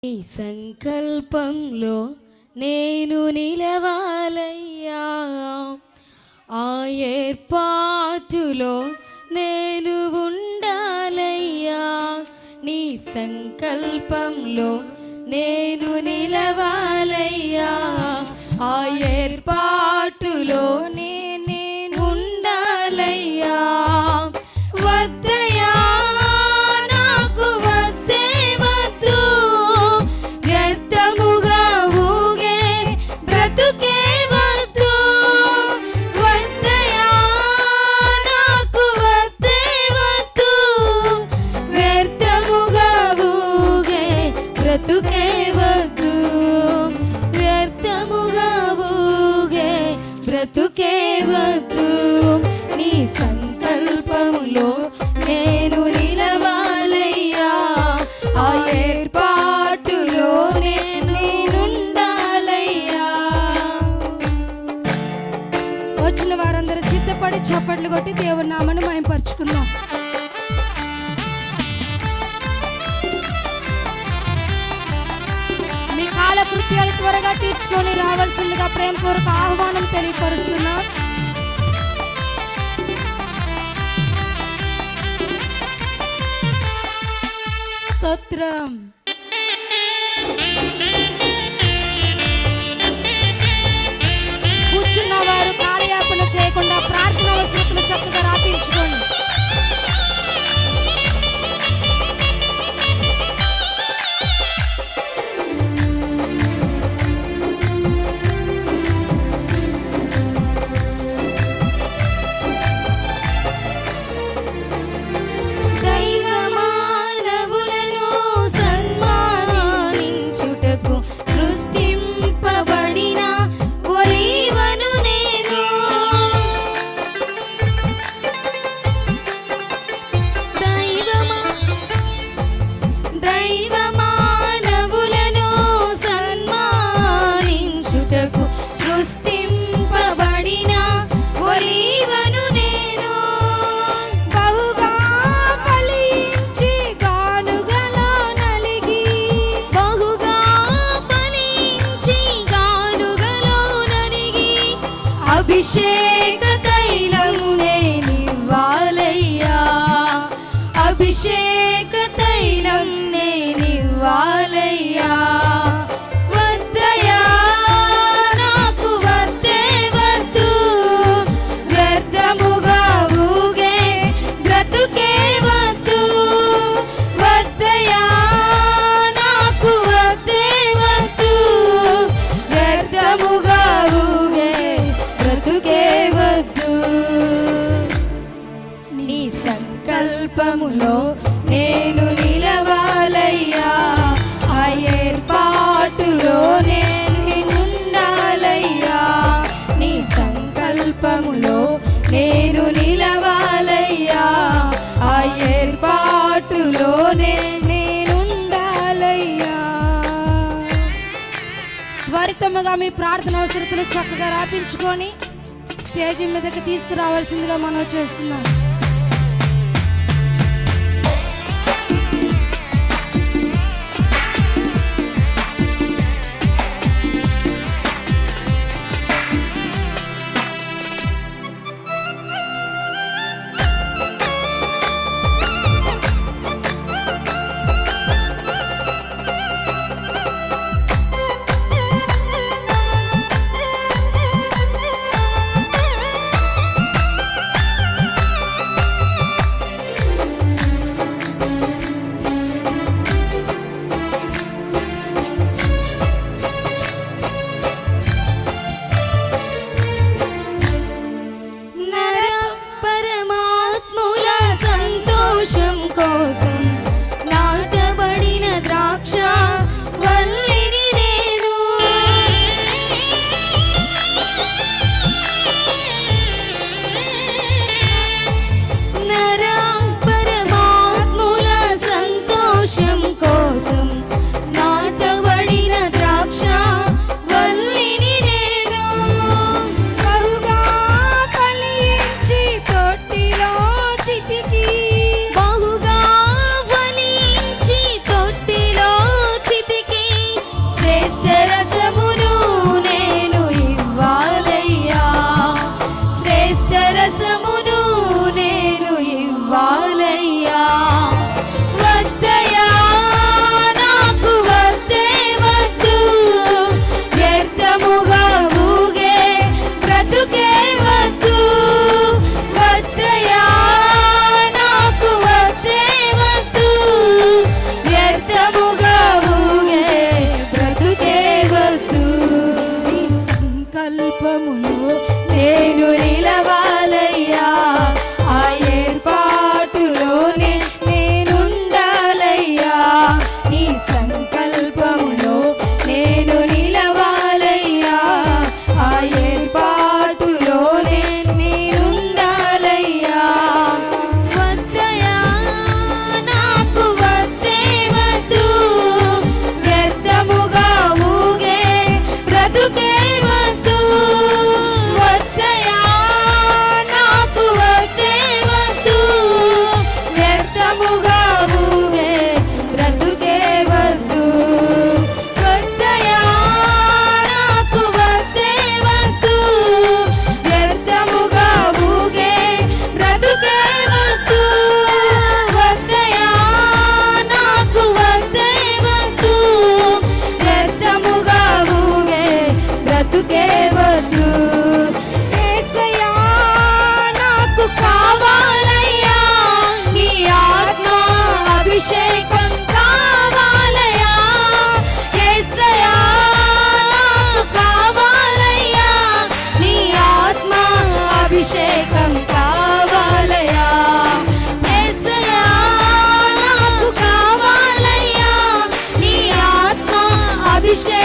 నీ సంకల్పంలో నేను నిలవాలయ్యా, ఆ ఏర్పాటులో నేను ఉండాలయ్యా. నీ సంకల్పంలో నేను నిలవాలయ్యా, ఆ ఏర్పాటులో నేను ఉండాలయ్యా. వద్దయ్యా నాకు వద్దే వద్దు, వ్యర్థముగా ఊగే బ్రతుకే వద్దు. వద్దయ్యా నాకు వద్దే వద్దు, వ్యర్థముగా ఊగే బ్రతుకే వద్దు. వ్యర్థముగా ఊగే బ్రతుకే వద్దు. నీ సంకల్పంలో నేను నిలవాలయ్యా, ఆ ఏర్పాటులో నేనుండాలయ్యా. వచ్చిన వారందరూ సిద్ధపడి చప్పట్లు కొట్టి దేవుని నామమును మహిమపరచుకుందాం. మీ కాల కృత్యాలు త్వరగా తీర్చుకొని రావాల్సిందిగా ప్రేమపూర్వక ఆహ్వానం తెలియపరుస్తున్నాం. స్తోత్రం. కూర్చున్న వారు కాలయాపన చేయకుండా ప్రార్థన అవసరతలు చక్కగా రాపించుకోండి. సృష్టింపబడిన ఒలీవను నేను, బహుగా ఫలించి గానుగలో నలిగి, బహుగా ఫలించి గానుగలో నలిగి, అభిషేక తైలం నేనివ్వాలయ్యా, అభిషేక తైలం నేనివ్వాలయ్యా. వద్దయ్యా నాకు వద్దే వద్దు, వ్యర్థముగా ఊగే బ్రతుకే వద్దు. వద్దయ్యా నాకు వద్దే వద్దు, వ్యర్థముగా ఊగే బ్రతుకే వద్దు. నీ సంకల్పములో నేను నిలవాలయ్యా, ఆ ఏర్పాటులో నేను ఉండాలయ్యా. నీ సంకల్పములో నేను నిలవాలయ్యా, ఆ ఏర్పాటులో నేను ఉండాలయ్యా. త్వరితముగా మీ ప్రార్థన అవసరతలు చక్కగా రాపించుకొని స్టేజ్ మీదకి తీసుకురావాల్సిందిగా మనం చేస్తున్నాం.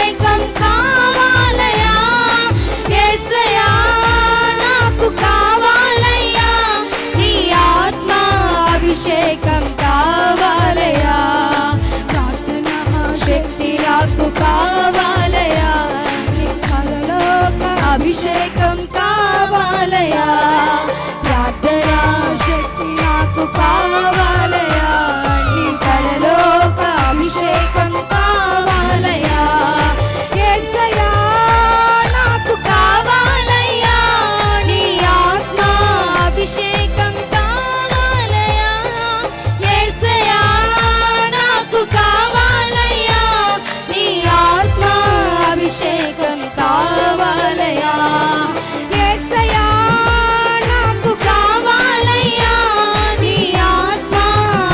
అభిషేకం కావాలయా యేసయ్యా నాకు కావాలయ్యా నీ ఆత్మ అభిషేకం కావాలయా ప్రార్థన శక్తి నాకు కావాలయా నీ పరలోక అభిషేకం కావాలయా ప్రార్థన శక్తి నాకు కావాలయా నీ పరలోక అభిషేకం కావాలయా యేసయ్యా నాకు కావాలయ్యా నీ ఆత్మ అభిషేకం కావాలయా యేసయ్యా నాకు కావాలయ్యా నీ ఆత్మ అభిషేకం కావాలయా యేసయ్యా నాకు కావాలయ్యా నీ ఆత్మ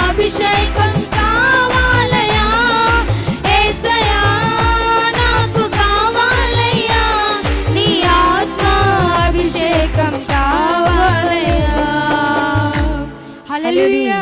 అభిషేకం కావాలయా యేసయ్యా నాకు కావాలయ్యా నీ ఆత్మ అభిషేకం కావాలయా హల్లెలూయా.